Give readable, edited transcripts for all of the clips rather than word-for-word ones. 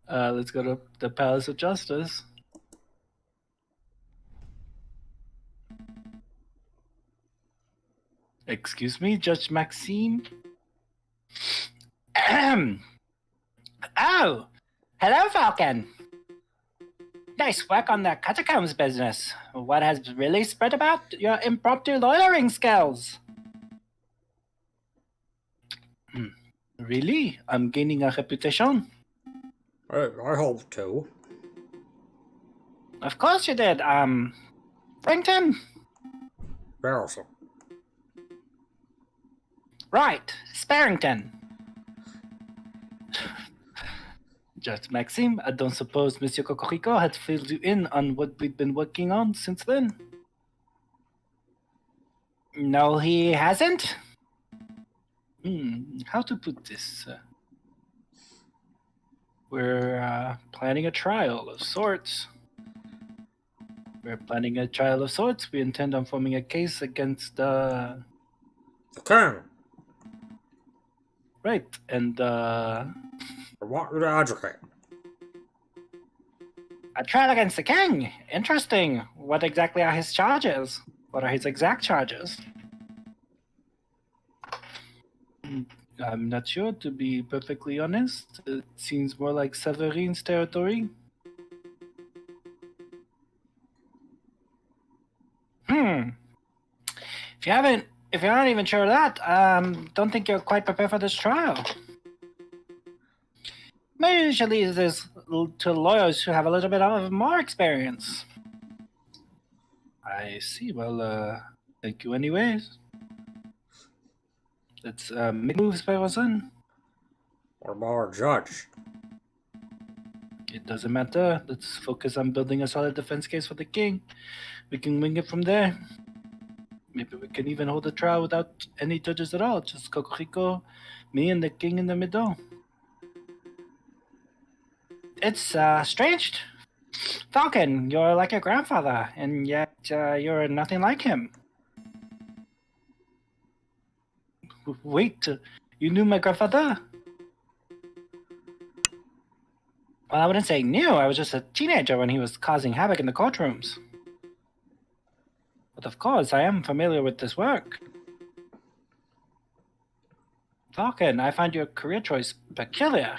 Let's go to the Palace of Justice. Excuse me, Judge Maxime? Oh, hello, Falcon. Nice work on the catacombs business. What has really spread about your impromptu lawyering skills? Really? I'm gaining a reputation. I hope to. Of course you did. Brington? Yes. Right, Sparrington. Judge Maxime, I don't suppose Monsieur Cocorico had filled you in on what we've been working on since then? No, he hasn't? How to put this? We're planning a trial of sorts. We intend on forming a case against The king. Right, and I want you to educate. a trial against the king. Interesting. What exactly are his charges? What are his exact charges? I'm not sure, to be perfectly honest. It seems more like Severine's territory. If you're not even sure of that, don't think you're quite prepared for this trial. Usually there's to lawyers who have a little bit of more experience. I see. Well, thank you anyways. Let's make moves, Perozan. What about our judge? It doesn't matter. Let's focus on building a solid defense case for the king. We can wing it from there. Maybe we can even hold a trial without any judges at all. Just Cocorico, me, and the king in the middle. It's strange. Falcon, you're like your grandfather, and yet you're nothing like him. Wait, you knew my grandfather? Well, I wouldn't say new. I was just a teenager when he was causing havoc in the courtrooms. But of course, I am familiar with this work. Falcon, I find your career choice peculiar.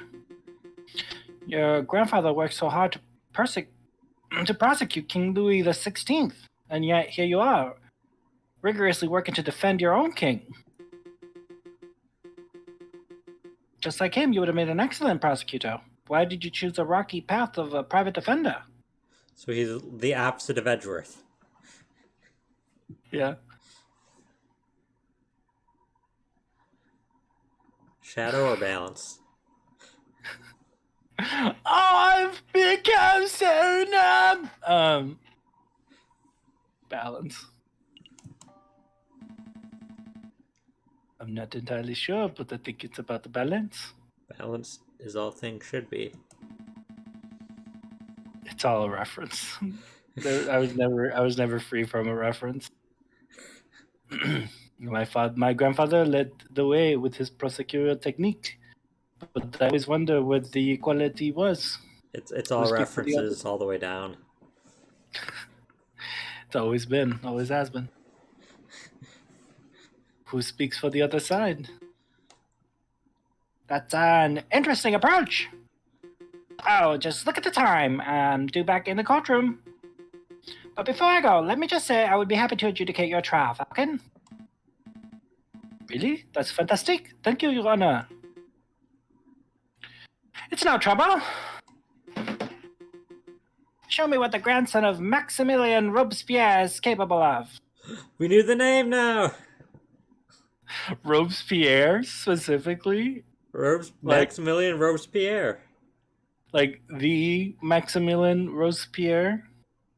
Your grandfather worked so hard to prosecute King Louis XVI, and yet here you are, rigorously working to defend your own king. Just like him, you would have made an excellent prosecutor. Why did you choose the rocky path of a private defender? So he's the opposite of Edgeworth. Yeah. Shadow or balance? I've become so numb. Balance. I'm not entirely sure, but I think it's about the balance. Balance is all things should be. It's all a reference. I was never free from a reference. My grandfather led the way with his prosecutorial technique, but I always wonder what the equality was. It's all references all the way down. It's always been, always has been. Who speaks for the other side? That's an interesting approach. Oh, just look at the time. I'm due back in the courtroom. But before I go, let me just say I would be happy to adjudicate your trial, Falcon. Really? That's fantastic. Thank you, Your Honor. It's no trouble. Show me what the grandson of Maximilian Robespierre is capable of. We knew the name now. Robespierre, specifically? Maximilian Robespierre. Like the Maximilian Robespierre?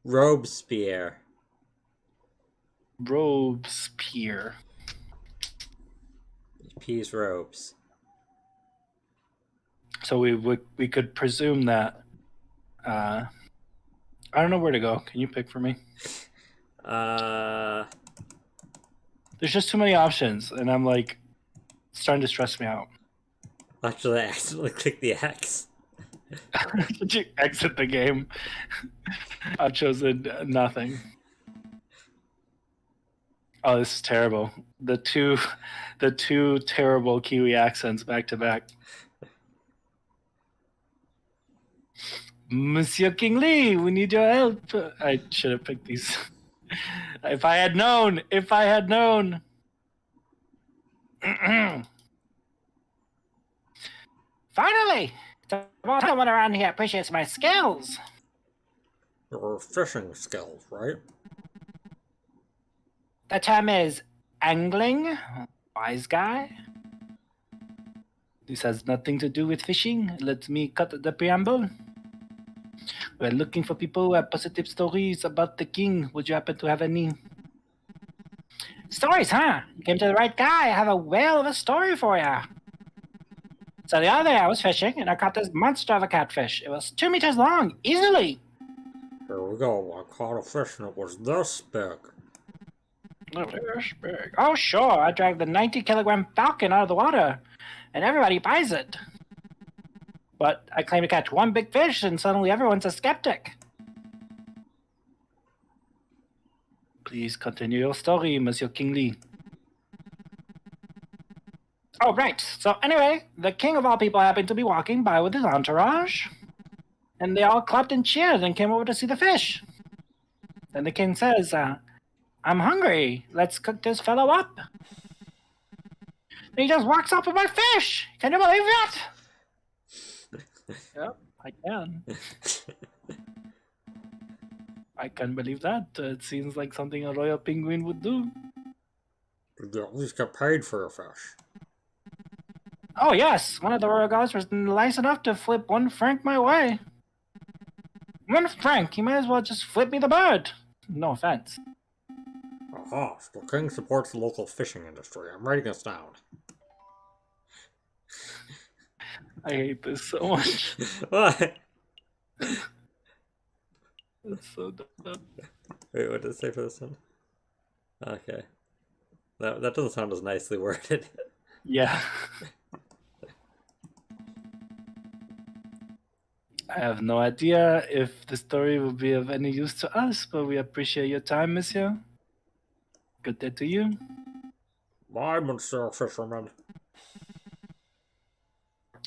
Robespierre. Robespierre. Peace robes. So we could presume that. I don't know where to go. Can you pick for me? There's just too many options, and I'm like, it's starting to stress me out. Actually, I accidentally clicked the X. Did you exit the game? I've chosen nothing. Oh, this is terrible. The two terrible Kiwi accents back to back. Monsieur King Lee, we need your help. I should have picked these. If I had known. Finally! Someone around here appreciates my skills. Your fishing skills, right? The term is angling. Wise guy. This has nothing to do with fishing. Let me cut the preamble. We're looking for people who have positive stories about the king. Would you happen to have any? Stories, huh? You came to the right guy. I have a whale of a story for you. So the other day I was fishing and I caught this monster of a catfish. It was 2 meters long, easily. Here we go. I caught a fish and it was this big. This big. Oh, sure. I dragged the 90-kilogram falcon out of the water, and everybody buys it. But I claim to catch one big fish, and suddenly everyone's a skeptic. Please continue your story, Monsieur Kingly. Oh, right. So anyway, the king of all people happened to be walking by with his entourage, and they all clapped and cheered and came over to see the fish. And the king says, I'm hungry. Let's cook this fellow up. And he just walks off with my fish. Can you believe that? Yep, I can. I can believe that. It seems like something a royal penguin would do. You at least get paid for your fish. Oh, yes. One of the royal guards was nice enough to flip 1 franc my way. 1 franc? He might as well just flip me the bird. No offense. Aha, so the king supports the local fishing industry. I'm writing this down. I hate this so much. What? It's so dumb. Wait, what did it say for this one? Okay. That doesn't sound as nicely worded. Yeah. I have no idea if the story will be of any use to us, but we appreciate your time, monsieur. Good day to you. Bye, Monsieur Fisherman.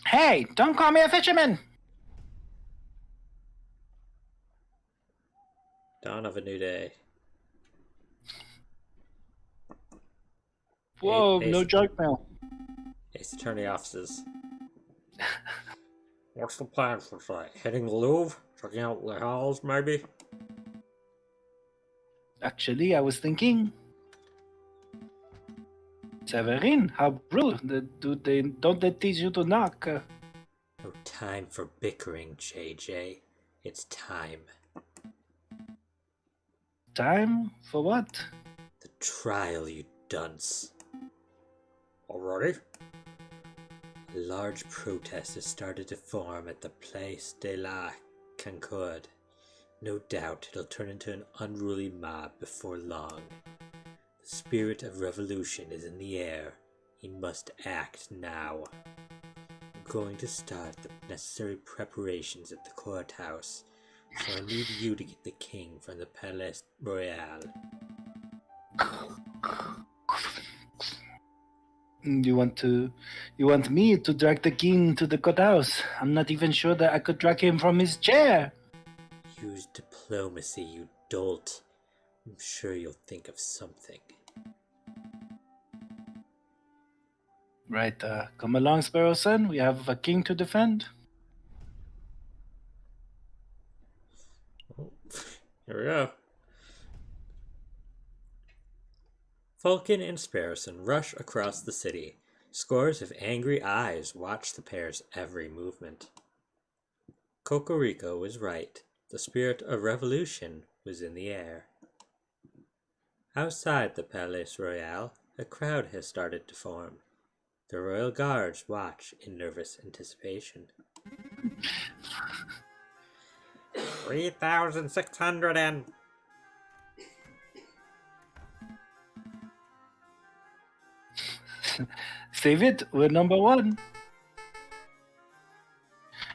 Hey, don't call me a fisherman! Dawn of a new day. Whoa, Ace- no junk mail. Ace Attorney offices. What's the plan for today? Hitting the Louvre? Checking out the halls, maybe? Actually, I was thinking... Severin, how rude. Don't they teach you to knock? No time for bickering, JJ. It's time. Time? For what? The trial, you dunce. Already? A large protest has started to form at the Place de la Concorde. No doubt it'll turn into an unruly mob before long. The spirit of revolution is in the air. He must act now. I'm going to start the necessary preparations at the courthouse, so I need you to get the king from the Palais Royal. You want me to drag the king to the courthouse? I'm not even sure that I could drag him from his chair. Use diplomacy, you dolt. I'm sure you'll think of something. Right, come along, Sparrow Son. We have a king to defend. Oh, here we go. Falcon and Sparrowson rush across the city. Scores of angry eyes watch the pair's every movement. Cocorico was right. The spirit of revolution was in the air. Outside the Palais Royal, a crowd has started to form. The royal guards watch in nervous anticipation. 3,600 and... Save it, we're number 1.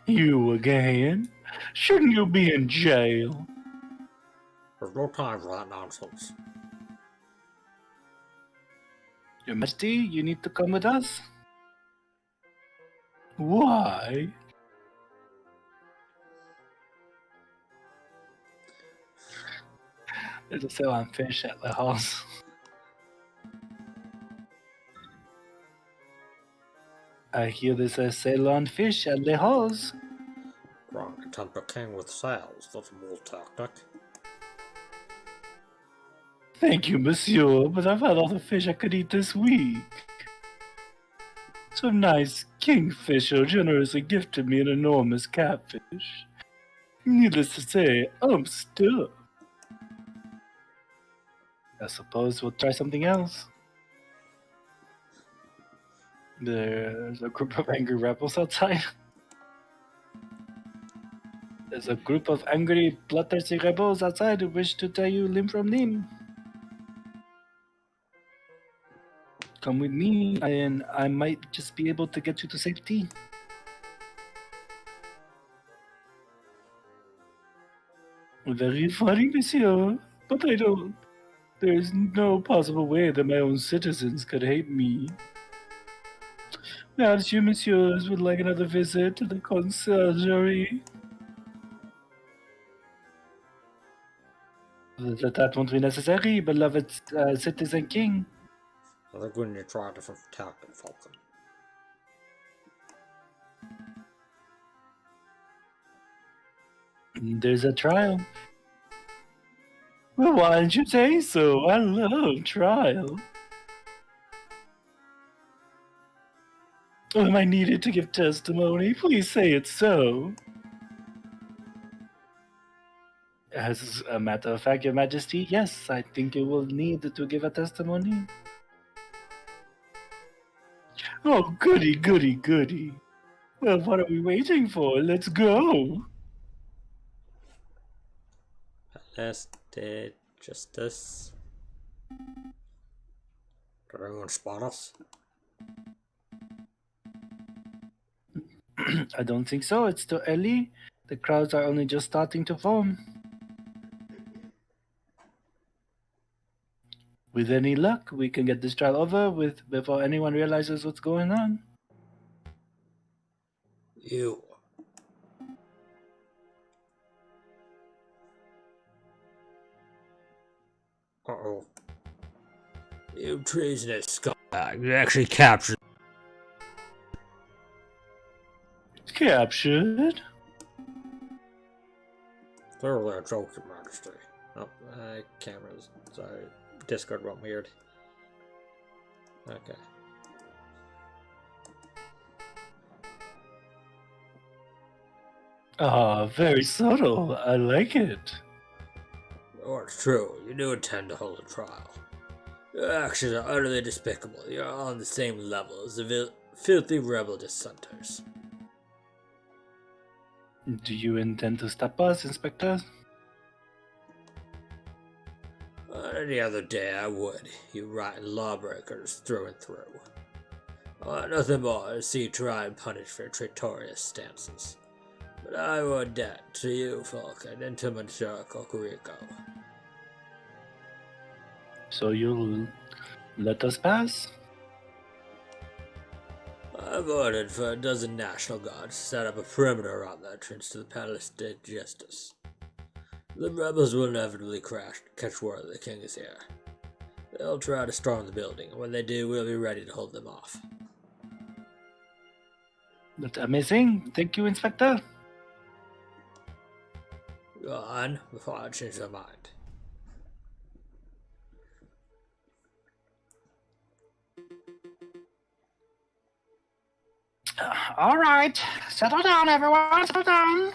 You again? Shouldn't you be in jail? There's no time for that nonsense. Your Majesty, you need to come with us. Why? There's a sale on fish at the house. I hear there's a sale on fish at the house. Trying to tempt a king with sales, that's a bold tactic. Thank you, monsieur, but I've had all the fish I could eat this week. Some nice kingfisher generously gifted me an enormous catfish. Needless to say, I'm stuffed. I suppose we'll try something else. There's a group of angry rebels outside. There's a group of angry, bloodthirsty rebels outside who wish to tear you limb from limb. Come with me, and I might just be able to get you to safety. Very funny, monsieur, but I don't. There's no possible way that my own citizens could hate me. Perhaps you, messieurs, would like another visit to the conciergerie? That won't be necessary, beloved citizen king. I think we need to try a different tactic, Falcon. There's a trial. Well, why didn't you say so? I love trial. Oh, am I needed to give testimony? Please say it's so. As a matter of fact, Your Majesty, yes, I think you will need to give a testimony. Oh, goody, goody, goody. Well, what are we waiting for? Let's go. Let's do justice. Did anyone spot us? I don't think so. It's too early. The crowds are only just starting to form. With any luck, we can get this trial over with before anyone realizes what's going on. You. Uh-oh. You treasonous scumbag. You actually captured. Captured? Clearly a joke, Your Majesty. Oh, cameras. Sorry. Discord went weird. Okay. Ah, very subtle. I like it. Oh, it's true. You do intend to hold a trial. Your actions are utterly despicable. You're on the same level as the filthy rebel dissenters. Do you intend to stop us, Inspector? Any other day I would. You rotten lawbreakers through and through. I want nothing more to see you try and punish for traitorous stances. But I owe a debt to you, Falcon, and to Monsieur Cocorico. So you'll let us pass? I've ordered for a dozen National Guards to set up a perimeter around the entrance to the Palace de Justice. The rebels will inevitably catch word that the king is here. They'll try to storm the building, and when they do, we'll be ready to hold them off. That's amazing. Thank you, Inspector. Go on, before I change my mind. All right. Settle down, everyone. Settle down.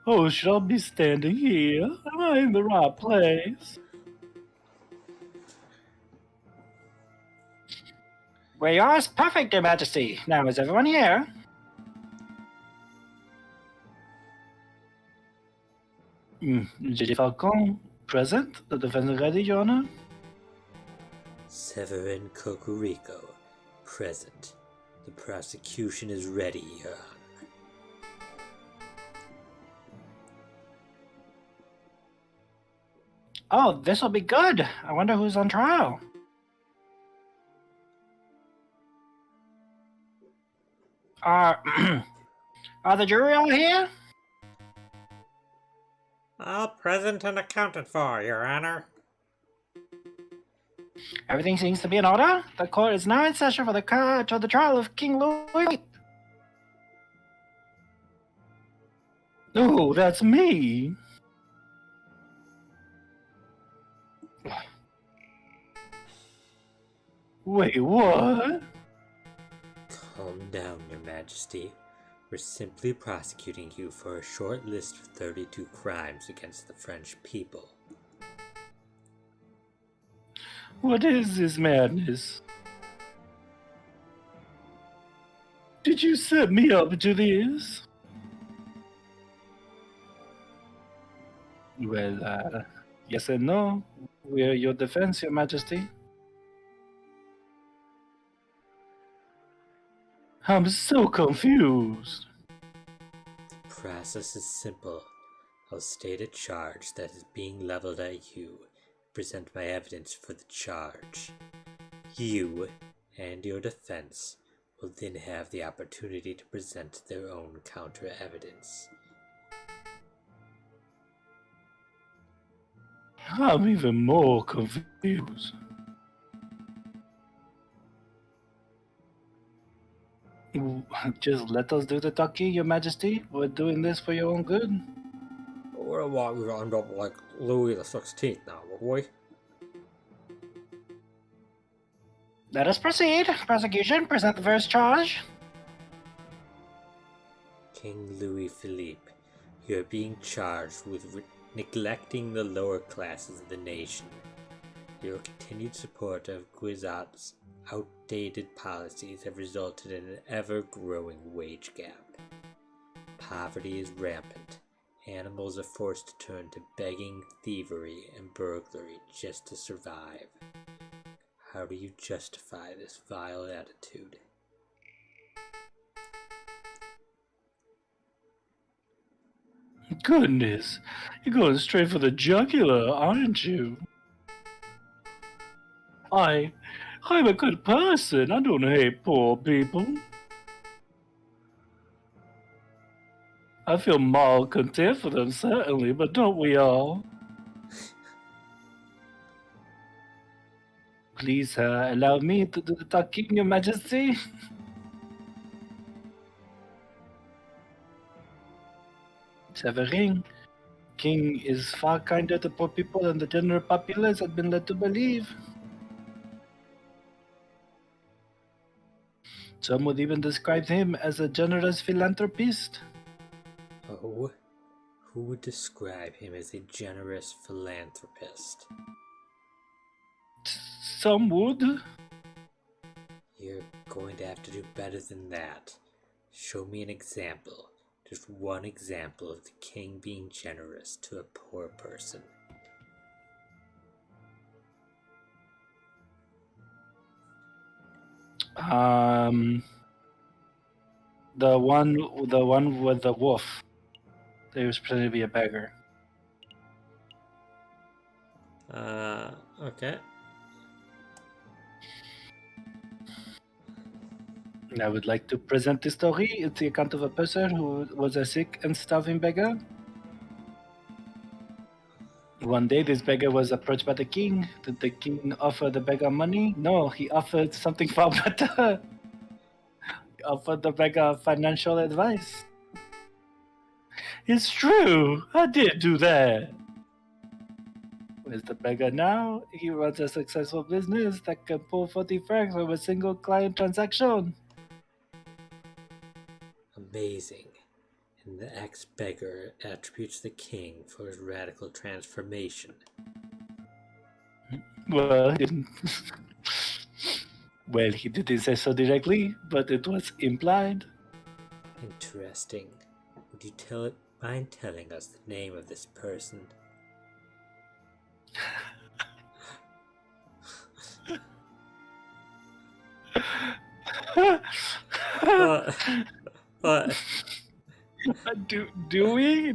Oh, should I be standing here? Am I in the right place? We're yours. Perfect, Your Majesty. Now is everyone here? J.D. Falcon, present. The defense is ready, Your Honor. Severin Cocorico, present. The prosecution is ready, Your Honor. Oh, this will be good. I wonder who's on trial. Are are the jury all here? All present and accounted for, Your Honor. Everything seems to be in order. The court is now in session for the trial of King Louis. Oh, that's me. Wait, what? Calm down, Your Majesty. We're simply prosecuting you for a short list of 32 crimes against the French people. What is this madness? Did you set me up to this? Well, yes and no. We're your defense, Your Majesty. I'm so confused. The process is simple. I'll state a charge that is being leveled at you, present my evidence for the charge. You and your defense will then have the opportunity to present their own counter-evidence. I'm even more confused. Just let us do the talking, Your Majesty. We're doing this for your own good. We don't want you to end up like Louis XVI now, would we? Let us proceed. Prosecution, present the first charge. King Louis Philippe, you are being charged with neglecting the lower classes of the nation. Your continued support of Guizot's outdated policies have resulted in an ever-growing wage gap. Poverty is rampant. Animals are forced to turn to begging, thievery, and burglary just to survive. How do you justify this vile attitude? Goodness, you're going straight for the jugular, aren't you? I'm a good person. I don't hate poor people. I feel mild contempt for them, certainly, but don't we all? Please, allow me to do the talking, Your Majesty. Severin, King is far kinder to poor people than the general populace has been led to believe. Some would even describe him as a generous philanthropist. Oh, who would describe him as a generous philanthropist? Some would. You're going to have to do better than that. Show me an example, just one example of the king being generous to a poor person. The one with the wolf. They was pretending to be a beggar. Okay. I would like to present the story. It's the account of a person who was a sick and starving beggar. One day, this beggar was approached by the king. Did the king offer the beggar money? No, he offered something far better. He offered the beggar financial advice. It's true, I did do that. Where's the beggar now? He runs a successful business that can pull 40 francs from a single client transaction. Amazing. And the ex-beggar attributes the king for his radical transformation. Well, he didn't. Well, he didn't say so directly, but it was implied. Interesting. Would you mind telling us the name of this person? What? What? Do we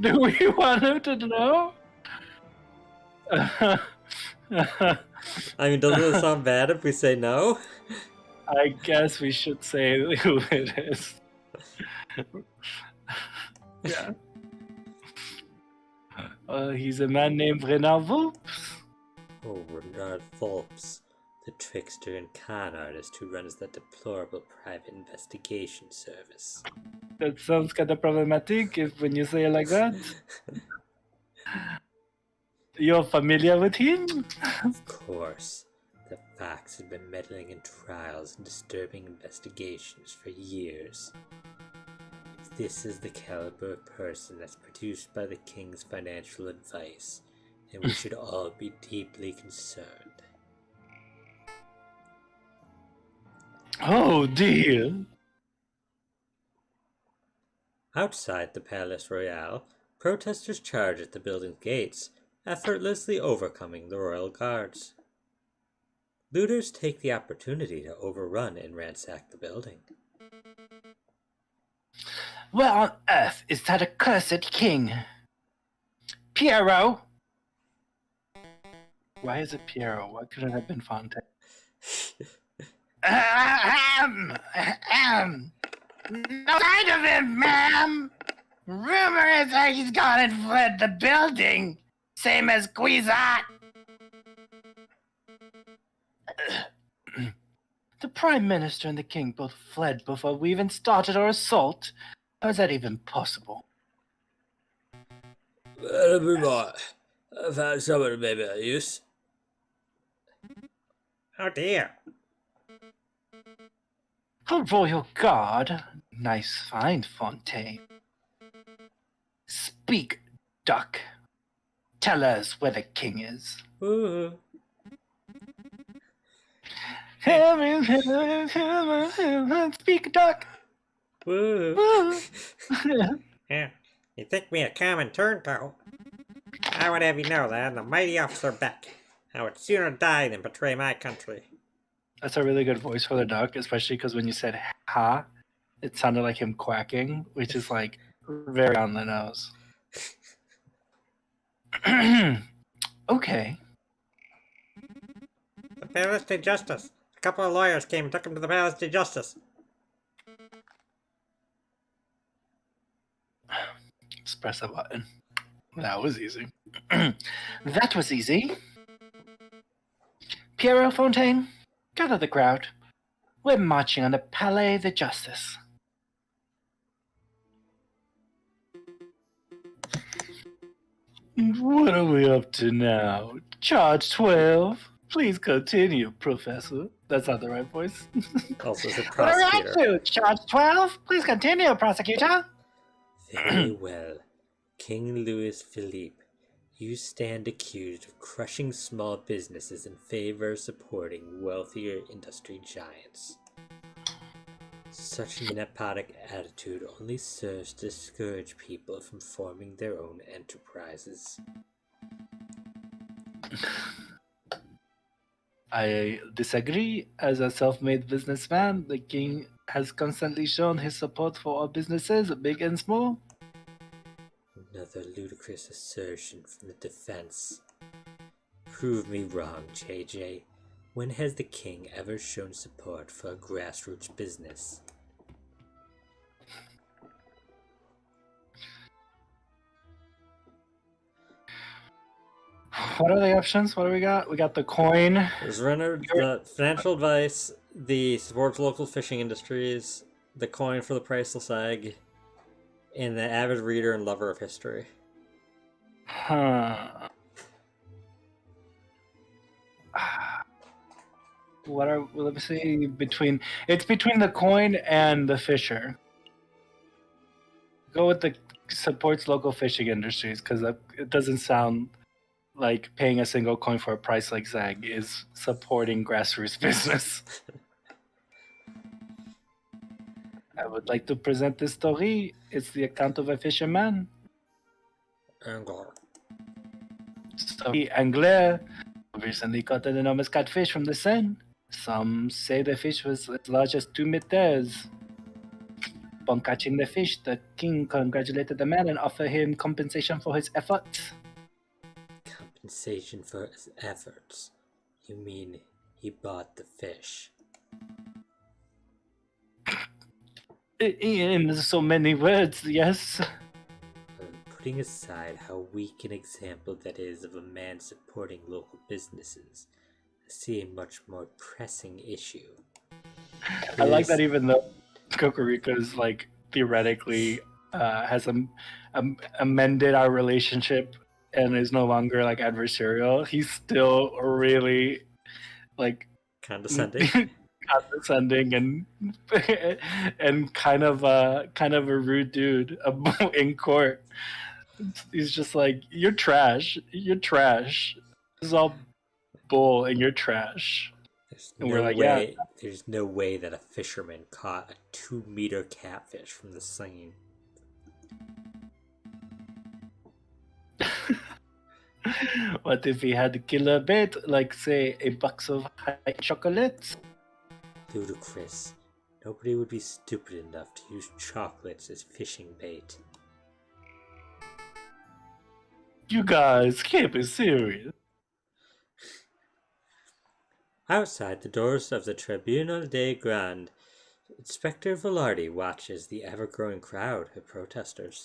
want him to know? I mean, doesn't it sound bad if we say no? I guess we should say who it is. Yeah. He's a man named Renard Vulpes. Oh, Renard Volps, the trickster and con artist who runs that deplorable private investigation service. That sounds kind of problematic when you say it like that. You're familiar with him? Of course, the Fox had been meddling in trials and disturbing investigations for years. If this is the caliber of person that's produced by the King's financial advice, then we should all be deeply concerned. Oh dear. Outside the Palace Royale, protesters charge at the building's gates, effortlessly overcoming the royal guards. Looters take the opportunity to overrun and ransack the building. Where on earth is that accursed king? Piero! Why is it Piero? Why couldn't it have been Fontaine? No sight of him, ma'am! Rumor is that he's gone and fled the building, same as Guizot. The Prime Minister and the King both fled before we even started our assault. How is that even possible? I found someone who may be of use. Oh dear. A royal guard? Nice find, Fontaine. Speak, duck. Tell us where the king is. Ooh. Speak, duck. Woo. Yeah. You think me a common turncoat? I would have you know that I'm the mighty Officer Beck. I would sooner die than betray my country. That's a really good voice for the duck, especially because when you said ha, it sounded like him quacking, which is like very on the nose. Okay. The Palace de Justice. A couple of lawyers came and took him to the Palace de Justice. Just press the button. That was easy. That was easy. Piero Fontaine, gather the crowd. We're marching on the Palais de Justice. What are we up to now? Charge 12. Please continue, Professor. That's not the right voice. Also, the What are we prosecutor. up to? Charge 12. Please continue, Prosecutor. Very well. King Louis Philippe, you stand accused of crushing small businesses in favor of supporting wealthier industry giants. Such a nepotic attitude only serves to discourage people from forming their own enterprises. I disagree. As a self-made businessman, the king has constantly shown his support for all businesses, big and small. Another ludicrous assertion from the defense. Prove me wrong, JJ. When has the king ever shown support for a grassroots business? What are the options? What do we got? We got the coin. There's the financial advice, the supports local fishing industries, the coin for the priceless egg, and the avid reader and lover of history. Huh. Let me see, it's between the coin and the fisher. Go with the supports local fishing industries, because it doesn't sound like paying a single coin for a price like Zag is supporting grassroots business. I would like to present this story. It's the account of a fisherman. Angler. Story Angler recently caught an enormous catfish from the Seine. Some say the fish was as large as 2 meters. upon catching the fish, the king congratulated the man and offered him compensation for his efforts. Compensation for his efforts? You mean he bought the fish? In so many words, yes. Putting aside how weak an example that is of a man supporting local businesses, I see a much more pressing issue. I like that even though Kokoriko's like theoretically has amended our relationship and is no longer like adversarial, he's still really like Condescending. condescending and kind of a rude dude in court. He's just like, you're trash. This is all bull and you're trash. And we're like, There's no way that a fisherman caught a 2-meter catfish from the scene. What if he had a killer bait, like say a box of hot chocolates? Ludicrous. Nobody would be stupid enough to use chocolates as fishing bait. You guys can't be serious. Outside the doors of the Tribunal de Grande, Inspector Velarde watches the ever-growing crowd of protesters.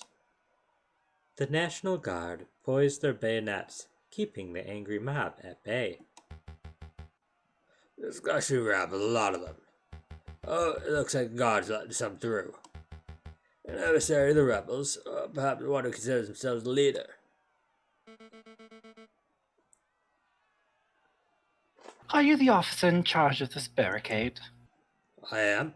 The National Guard poise their bayonets, keeping the angry mob at bay. Discussion rabble, a lot of them. Oh, it looks like God's letting some through. An emissary of the rebels, perhaps one who considers himself the leader. Are you the officer in charge of this barricade? I am.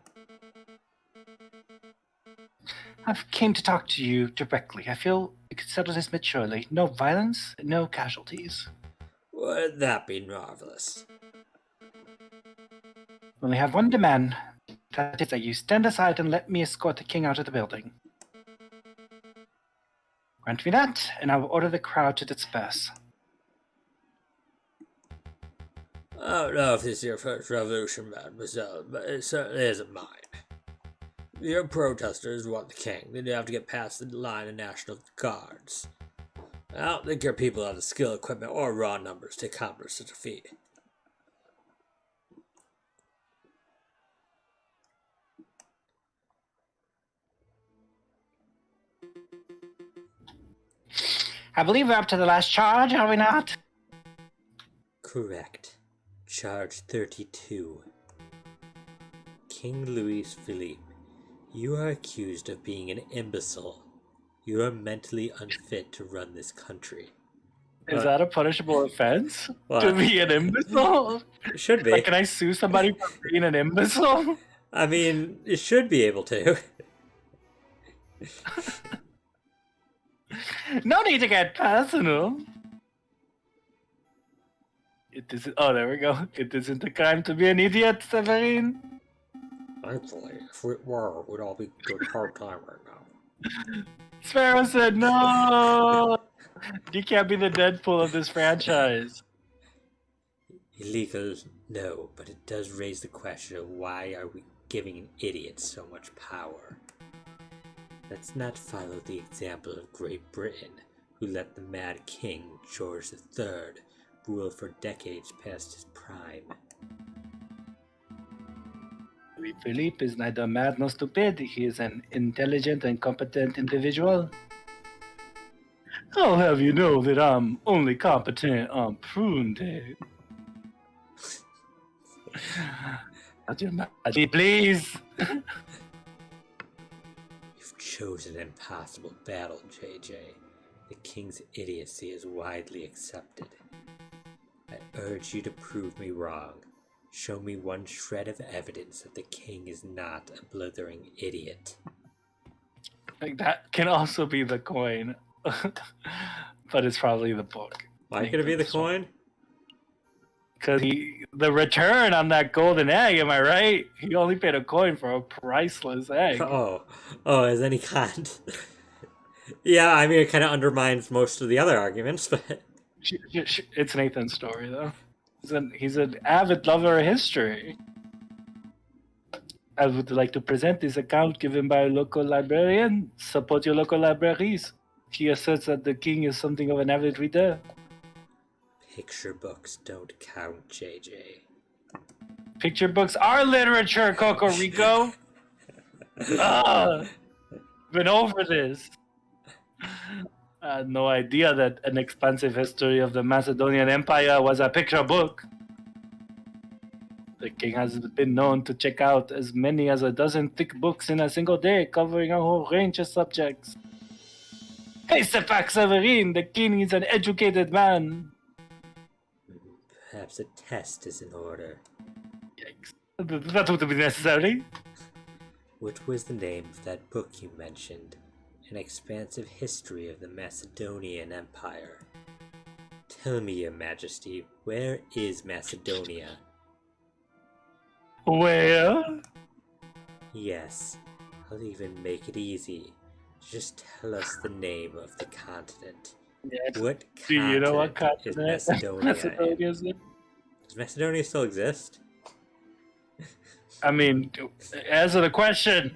I came to talk to you directly. I feel we could settle this maturely. No violence, no casualties. Wouldn't that be marvelous? We only have one demand. That is that you stand aside and let me escort the king out of the building. Grant me that, and I will order the crowd to disperse. I don't know if this is your first revolution, mademoiselle, but it certainly isn't mine. Your protesters want the king, then you have to get past the line of National Guards. I don't think your people have the skill, equipment, or raw numbers to accomplish such a feat. I believe we're up to the last charge, are we not? Correct. Charge 32. King Louis Philippe, you are accused of being an imbecile. You are mentally unfit to run this country. Is that a punishable offense? What? To be an imbecile? It should be. Like, can I sue somebody for being an imbecile? I mean, you should be able to. No need to get personal. It isn't. Oh, there we go. It isn't a crime to be an idiot, Severine. Thankfully, if it were, we'd all be doing hard time right now. Sparrow said no. You can't be the Deadpool of this franchise. Illegal, no, but it does raise the question of why are we giving an idiot so much power? Let's not follow the example of Great Britain, who let the Mad King, George III, rule for decades past his prime. Philippe is neither mad nor stupid. He is an intelligent and competent individual. I'll have you know that I'm only competent on prune day. Not your majesty, please. You've chosen an impossible battle, JJ. The king's idiocy is widely accepted. I urge you to prove me wrong. Show me one shred of evidence that the king is not a blithering idiot. Like, that can also be the coin. But it's probably the book. Why could it be the coin? Because the return on that golden egg, am I right? He only paid a coin for a priceless egg. Oh, as any kind. Yeah, I mean, it kind of undermines most of the other arguments, but... It's Nathan's story, though. He's an avid lover of history. I would like to present this account given by a local librarian. Support your local libraries. He asserts that the king is something of an avid reader. Picture books don't count, JJ. Picture books are literature, Cocorico. Been over this. I had no idea that an expansive history of the Macedonian Empire was a picture book. The king has been known to check out as many as a dozen thick books in a single day, covering a whole range of subjects. Hey, Sepak Severin, the king is an educated man. Perhaps a test is in order. Yikes. That would be necessary. What was the name of that book you mentioned? An expansive history of the Macedonian Empire. Tell me, Your Majesty, where is Macedonia? Where? Yes, I'll even make it easy. Just tell us the name of the continent. Yes. What Do you know what continent is continent Macedonia is in? it? Does Macedonia still exist? I mean, answer the question.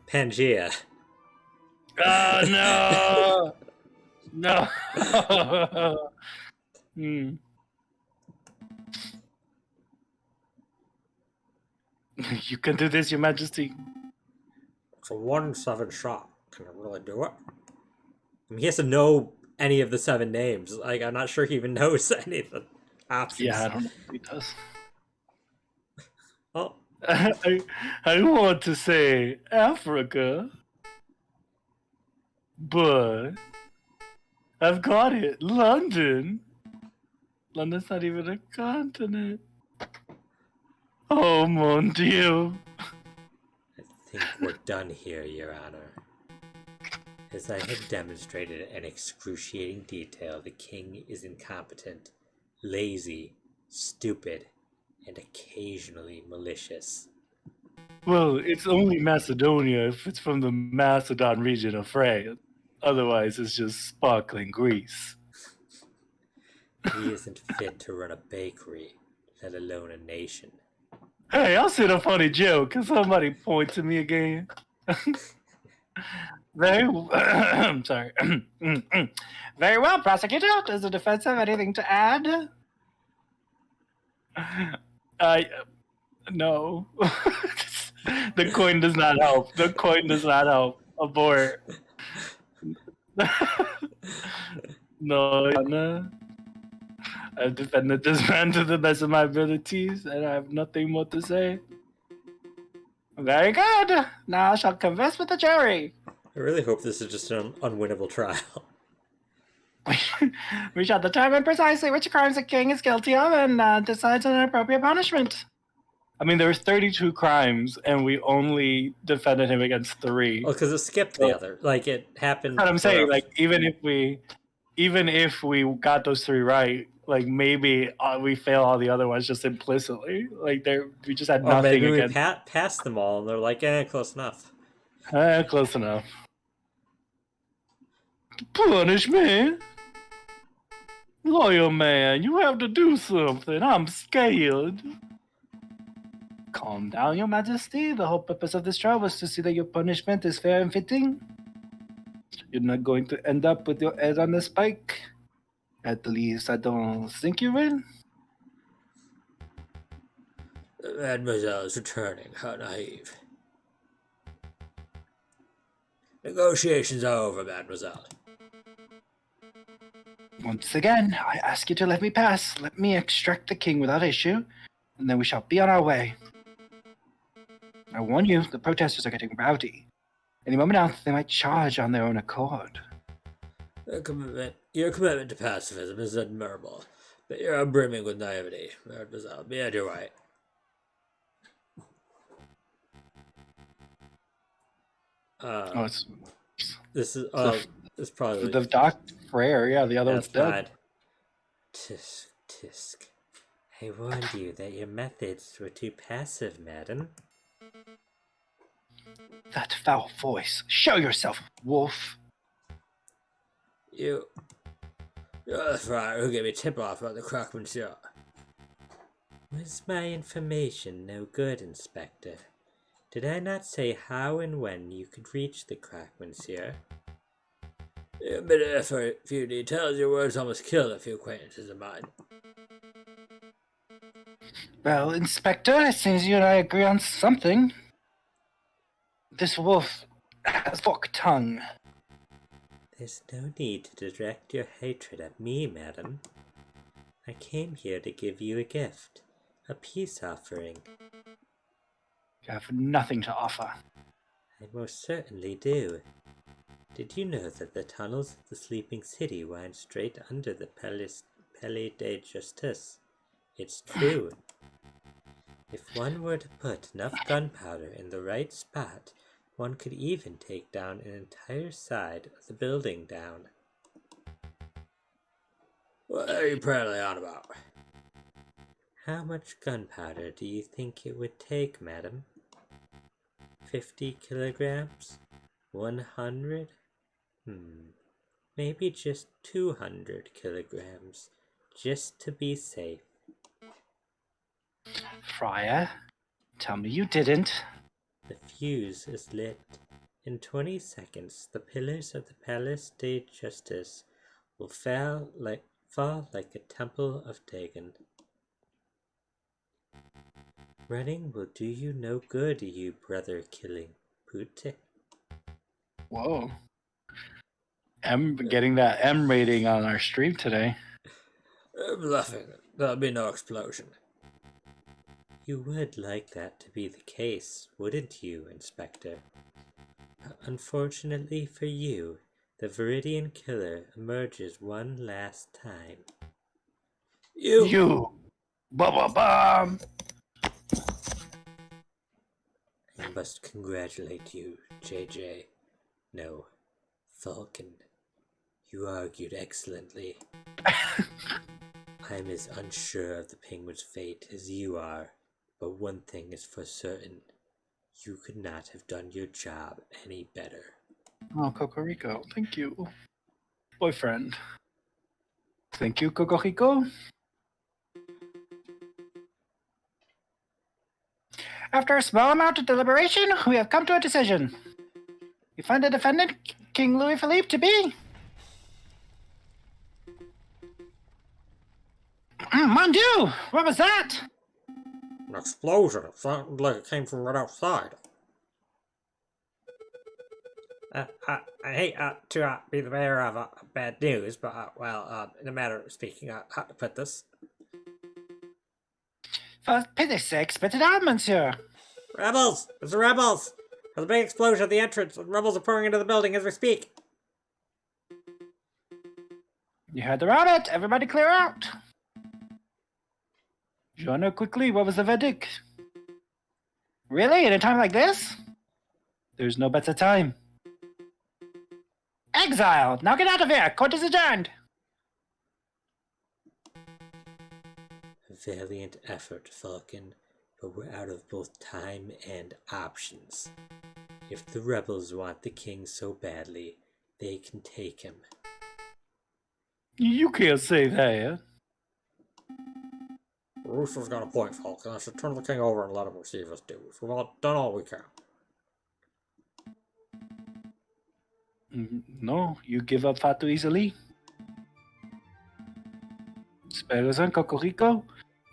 Pangea. Oh, no! No! Hmm. You can do this, Your Majesty. It's a 1-7 shot. Can I really do it? I mean, he has to know any of the 7 names. Like, I'm not sure he even knows any of the options. Yeah, I don't know if he does. Oh, I want to say Africa, but I've got it. London. London's not even a continent. Oh, mon Dieu. I think we're done here, Your Honor. As I have demonstrated in excruciating detail, the king is incompetent, lazy, stupid, and occasionally malicious. Well, it's only Macedonia if it's from the Macedon region of France. Otherwise, it's just sparkling Greece. He isn't fit to run a bakery, let alone a nation. Hey, I'll say a funny joke. Can somebody point to me again? I'm sorry. Very well, prosecutor. Does the defense have anything to add? No. The coin does not help. The coin does not help. Abort. No, Your Honor. I've defended this man to the best of my abilities, and I have nothing more to say. Very good. Now I shall converse with the jury. I really hope this is just an unwinnable trial. We shall determine precisely which crimes the king is guilty of and decide on an appropriate punishment. I mean, there was 32 crimes, and we only defended him against 3. Well, because it skipped the other. Like, it happened. That's what I'm saying. Like, even if we got those 3 right, like maybe we fail all the other ones just implicitly. Like, we just had nothing maybe we against. passed them all, and they're like, close enough. Close enough. Punish me, lawyer man. You have to do something. I'm scared. Calm down, Your Majesty. The whole purpose of this trial was to see that your punishment is fair and fitting. You're not going to end up with your head on the spike. At least I don't think you will. Mademoiselle is returning. How naive. Negotiations are over, mademoiselle. Once again, I ask you to let me pass. Let me extract the king without issue, and then we shall be on our way. I warn you, the protesters are getting rowdy. Any moment now, they might charge on their own accord. Your commitment to pacifism is admirable, but you're brimming with naivety, mademoiselle. Be at your right. This is it's probably the Doc Frere. Yeah, the other one's dead. Tisk, tisk. I warned you that your methods were too passive, madam. That foul voice. Show yourself, wolf. You're the friar who gave me tip-off about the Crockman shot. Was my information no good, Inspector? Did I not say how and when you could reach the Crackmans here? A bit of effort, a few details, your words almost killed a few acquaintances of mine. Well, Inspector, it seems you and I agree on something. This wolf has forked tongue. There's no need to direct your hatred at me, madam. I came here to give you a gift, a peace offering. You have nothing to offer. I most certainly do. Did you know that the tunnels of the sleeping city wind straight under the Palais de Justice? It's true. If one were to put enough gunpowder in the right spot, one could even take down an entire side of the building down. What are you prattling on about? How much gunpowder do you think it would take, madam? 50 kilograms? 100? Maybe just 200 kilograms, just to be safe. Friar, tell me you didn't. The fuse is lit. In 20 seconds, the pillars of the Palace de Justice will fall like a temple of Dagon. Running will do you no good, you brother-killing pute. Whoa. Getting that M rating on our stream today. Bluffing. There'll be no explosion. You would like that to be the case, wouldn't you, Inspector? Unfortunately for you, the Viridian Killer emerges one last time. You! Ba-ba-bum! I must congratulate you, JJ. No, Falcon. You argued excellently. I'm as unsure of the penguin's fate as you are, but one thing is for certain. You could not have done your job any better. Oh, Cocorico, thank you. Boyfriend. Thank you, Cocorico. After a small amount of deliberation, we have come to a decision. We find the defendant, King Louis Philippe, to be... Mon Dieu! What was that? An explosion. It sounded like it came from right outside. I hate to be the bearer of bad news, but, in a matter of speaking, how to put this? For pity's sake, spit it out, monsieur. Rebels! It's the rebels! There's a big explosion at the entrance, and rebels are pouring into the building as we speak. You heard the rabbit. Everybody clear out. Joanna, quickly, what was the verdict? Really? In a time like this? There's no better time. Exile! Now get out of here! Court is adjourned! A valiant effort, Falcon, but we're out of both time and options. If the rebels want the king so badly, they can take him. You can't say that. Rooster's got a point, Falcon. I should turn the king over and let him receive his dues. We've all done all we can. No, you give up far too easily. Sparrows and Cocorico,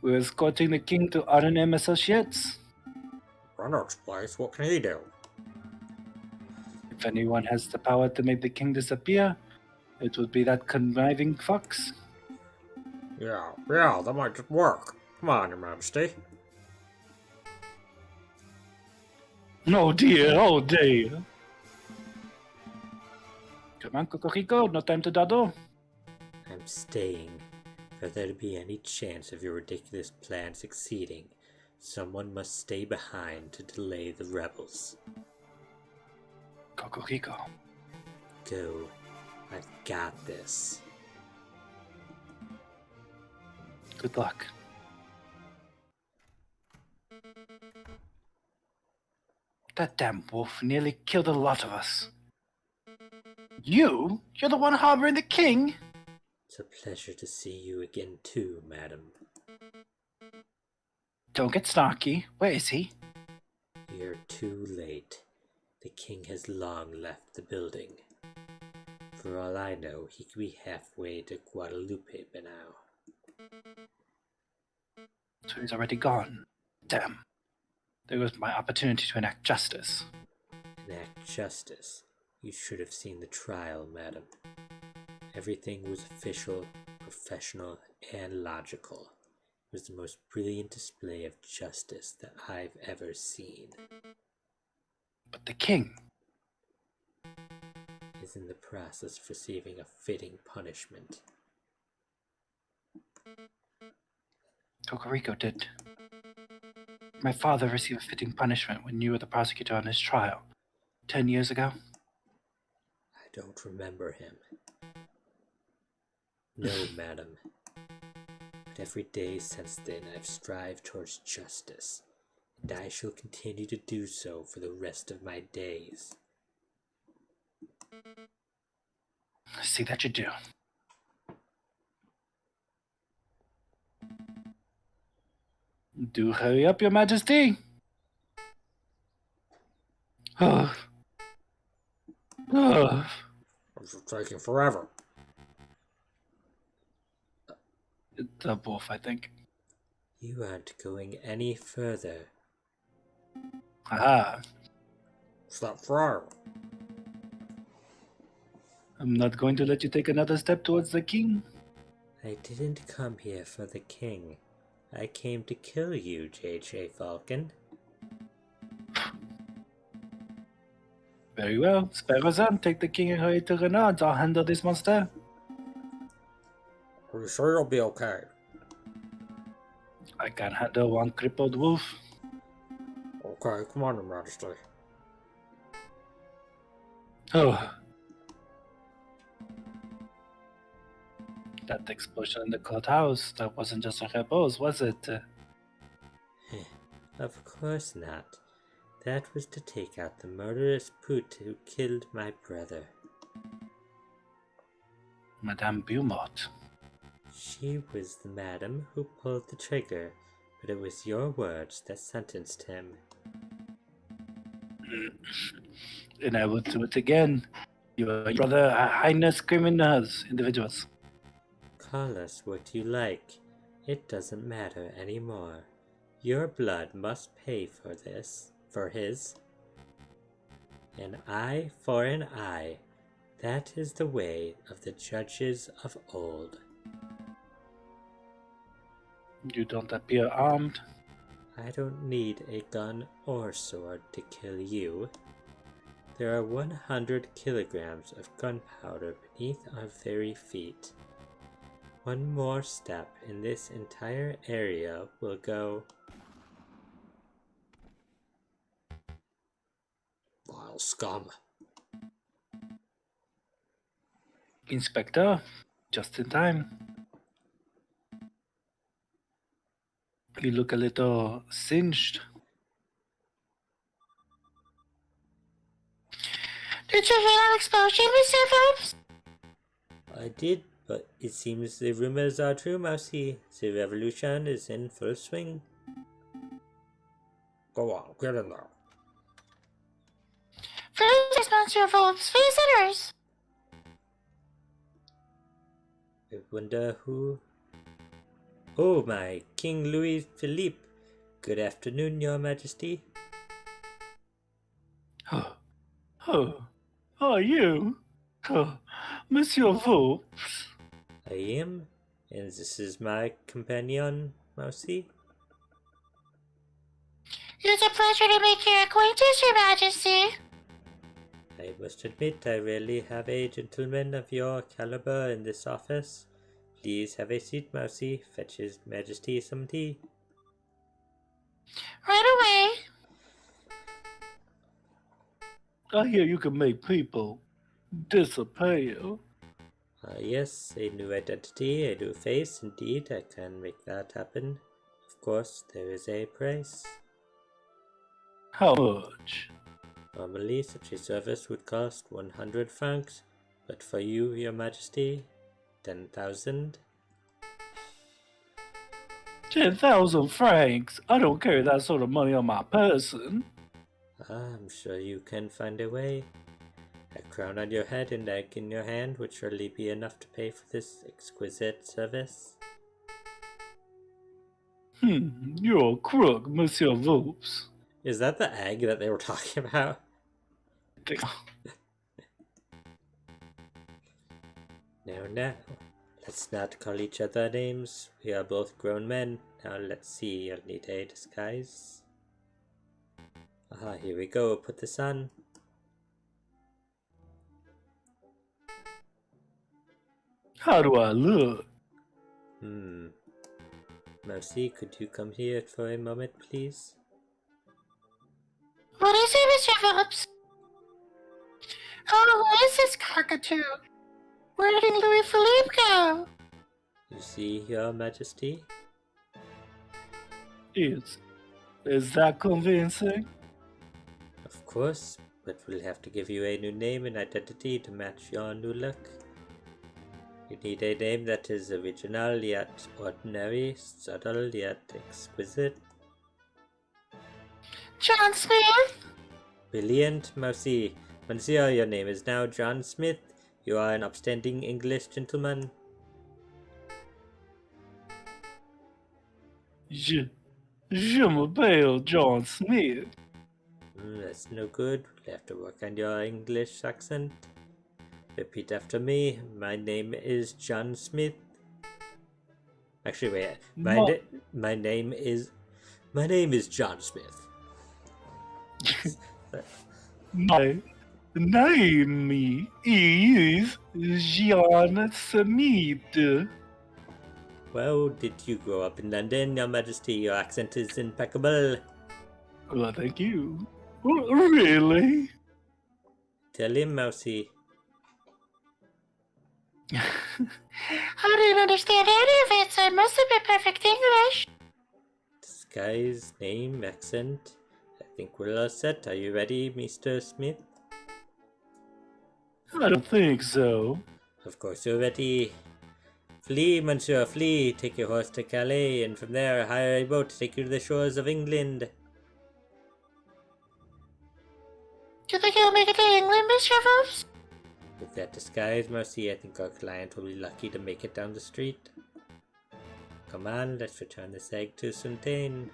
we're escorting the king to R&M Associates. Renard's place, what can he do? If anyone has the power to make the king disappear, it would be that conniving fox. Yeah, that might just work. Come on, Your Majesty. Oh dear, oh dear. Come on, Cocorico, no time to dawdle. I'm staying. For there to be any chance of your ridiculous plan succeeding, someone must stay behind to delay the rebels. Cocorico. Go. I've got this. Good luck. That damn wolf nearly killed a lot of us. You're the one harboring the king? It's a pleasure to see you again too, madam. Don't get snarky. Where is he? You're too late. The king has long left the building. For all I know, he could be halfway to Guadalupe by now. So he's already gone. Damn. There goes my opportunity to enact justice. Enact justice. You should have seen the trial, madam. Everything was official, professional, and logical. It was the most brilliant display of justice that I've ever seen. But the king. Is in the process of receiving a fitting punishment. Cocorico did. My father received a fitting punishment when you were the prosecutor on his trial. 10 years ago? I don't remember him. No, madam. But every day since then I've strived towards justice, and I shall continue to do so for the rest of my days. I see that you do. Do hurry up, your majesty. Oh. Oh. It's taking forever. It's a wolf, I think. You aren't going any further. Ah. Stop forever. I'm not going to let you take another step towards the king. I didn't come here for the king. I came to kill you, J.J. Falcon. Very well. Spare us on. Take the king and hurry to Renard. I'll handle this monster. Are you sure you'll be okay? I can handle one crippled wolf. Okay, come on, Your Majesty. Oh. That explosion in the courthouse, that wasn't just a rebels, was it? Of course not. That was to take out the murderous put who killed my brother. Madame Beaumont. She was the madam who pulled the trigger, but it was your words that sentenced him. And I will do it again. Your brother are heinous criminals, individuals. Call us what you like. It doesn't matter anymore. Your blood must pay for this, for his. An eye for an eye. That is the way of the judges of old. You don't appear armed. I don't need a gun or sword to kill you. There are 100 kilograms of gunpowder beneath our very feet. One more step and this entire area will go... Vile scum. Inspector, just in time. You look a little singed. Did you hear that explosion, Mr. Phelps? I did, but it seems the rumors are true, Mousy. The revolution is in full swing. Go on, get in there. Visitors, Monsieur Phelps, visitors! I wonder who... Oh, my King Louis Philippe. Good afternoon, Your Majesty. Oh, you? Oh, Monsieur Phelps. I am, and this is my companion, Mousy. It's a pleasure to make your acquaintance, Your Majesty. I must admit I rarely have a gentleman of your caliber in this office. Please have a seat, Mousy. Fetch His Majesty some tea. Right away. I hear you can make people disappear. Yes, a new identity, a new face. Indeed, I can make that happen. Of course, there is a price. How much? Normally, such a service would cost 100 francs, but for you, Your Majesty, 10,000. 10,000 francs. I don't carry that sort of money on my person. I'm sure you can find a way. A crown on your head and egg in your hand would surely be enough to pay for this exquisite service. You're a crook, Monsieur Voops. Is that the egg that they were talking about? No. Let's not call each other names. We are both grown men. Now let's see, you'll need a disguise. Aha, here we go. Put this on. How do I look? Mercy, could you come here for a moment, please? What is it, Mr. Phillips? Oh, what is this cockatoo? Where did Louis Philippe go? You see, Your Majesty? Is that convincing? Of course, but we'll have to give you a new name and identity to match your new look. You need a name that is original yet ordinary, subtle yet exquisite. John Smith? Brilliant, Mercy. Monsieur, your name is now John Smith. You are an upstanding English gentleman. Je m'appelle John Smith. That's no good. We'll have to work on your English accent. Repeat after me. My name is John Smith. Actually, wait. My name is John Smith. My name is John Smith. Well, did you grow up in London, Your Majesty? Your accent is impeccable. Well, thank you. Really? Tell him, Mousy. I didn't understand any of it, so it must have been perfect English. Disguise, name, accent. I think we're all set. Are you ready, Mr. Smith? I don't think so. Of course you're ready. Flee, monsieur, flee. Take your horse to Calais, and from there hire a boat to take you to the shores of England. Do you think he'll make it to England, Mr. Phillips? With that disguise, Mercy, I think our client will be lucky to make it down the street. Come on, let's return this egg to Suntain.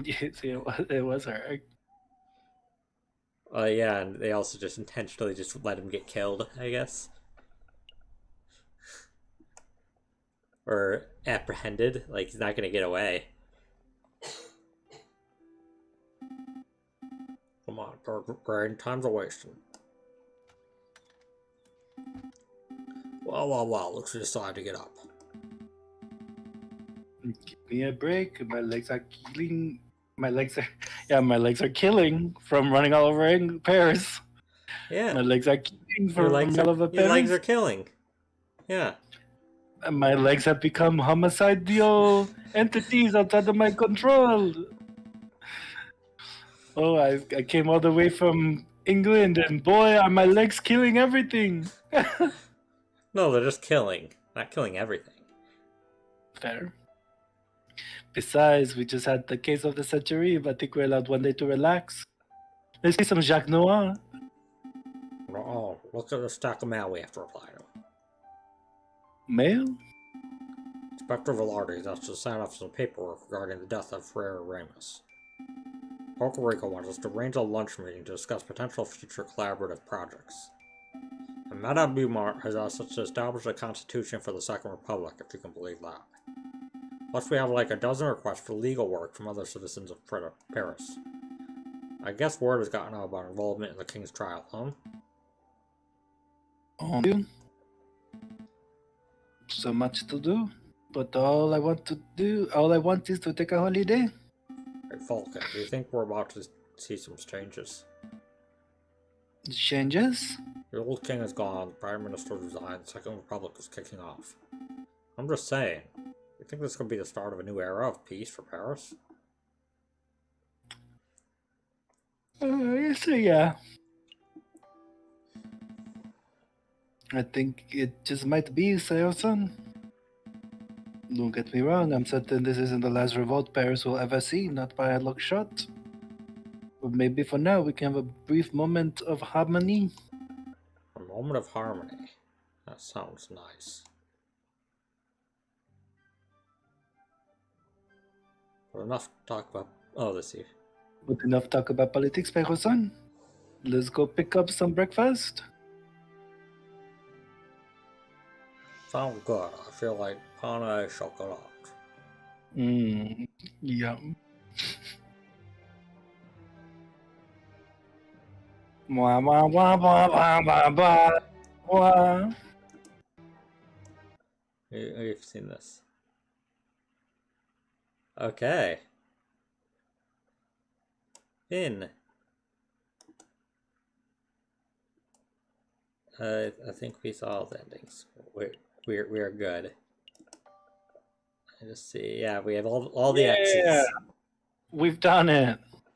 See, it was her. Oh yeah, and they also just intentionally just let him get killed, I guess. Or apprehended, like he's not gonna get away. Come on, brain, time's a wasting. Well, looks like you decided to get up. Give me a break. My legs are killing. My legs are killing from running all over Paris. Yeah. My legs are killing from running all over Paris. Your legs are killing. Yeah. And my legs have become homicidal entities outside of my control. Oh, I came all the way from England, and boy, are my legs killing everything. No, they're just killing, not killing everything. Fair. Besides, we just had the case of the century, but I think we're allowed one day to relax. Let's see some Jacques Noir. Oh, look at the stack of mail we have to reply to. Mail? Inspector Velarde has to sign off some paperwork regarding the death of Frere Ramus. Puerto Rico wants us to arrange a lunch meeting to discuss potential future collaborative projects. And Madame Beaumont has asked us to establish a constitution for the Second Republic, if you can believe that. Plus we have like a dozen requests for legal work from other citizens of Paris. I guess word has gotten out about involvement in the King's trial, huh? Oh, so much to do, but all I want is to take a holiday. Hey Falcon, do you think we're about to see some changes? Changes? The old king is gone, the Prime Minister resigned, the Second Republic is kicking off. I'm just saying, you think this could be the start of a new era of peace for Paris? So yeah. I think it just might be, Sayosan. Don't get me wrong, I'm certain this isn't the last revolt Paris will ever see, not by a long shot. But maybe for now we can have a brief moment of harmony. A moment of harmony. That sounds nice. But enough talk about all this here. But enough talk about politics, Perro-san. Let's go pick up some breakfast. Sounds good. I feel like pan au chocolat. Yum. Wah, wah, wah, wah, wah, wah, wah, wah. We've seen this. Okay. In. I think we saw all the endings. We're good. I just see. Yeah, we have all the X's. We've done it.